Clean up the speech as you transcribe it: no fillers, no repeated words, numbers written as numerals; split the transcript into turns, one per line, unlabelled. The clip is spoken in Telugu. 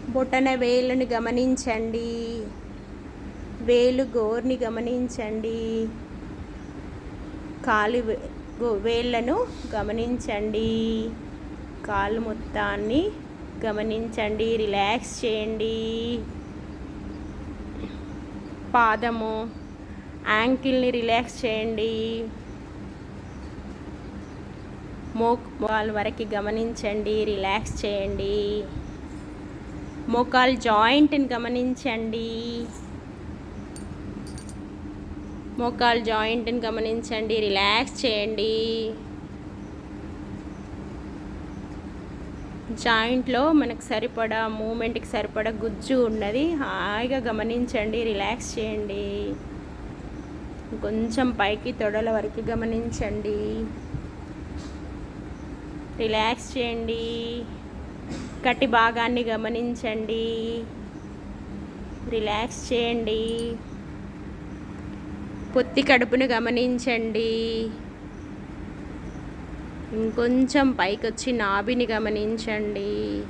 బొటన వేళ్ళను గమనించండి. వేలు గోర్ని గమనించండి. కాలు వేళ్ళను గమనించండి. కాలు మొత్తాన్ని గమనించండి. రిలాక్స్ చేయండి. పాదము యాంకిల్ని రిలాక్స్ చేయండి. మోకాలు వరకు గమనించండి. రిలాక్స్ చేయండి. మోకాలు జాయింట్ని గమనించండి. మోకాలు జాయింట్ని గమనించండి. రిలాక్స్ చేయండి. జాయింట్లో మనకు సరిపడా మూమెంట్కి సరిపడా గుజ్జు ఉన్నది. హాయిగా గమనించండి. రిలాక్స్ చేయండి. కొంచెం పైకి తొడల వరకు గమనించండి. రిలాక్స్ చేయండి. కటి భాగాన్ని గమనించండి. రిలాక్స్ చేయండి. పొత్తి కడుపును గమనించండి. ఇంకొంచెం పైకి వచ్చి నాభిని గమనించండి.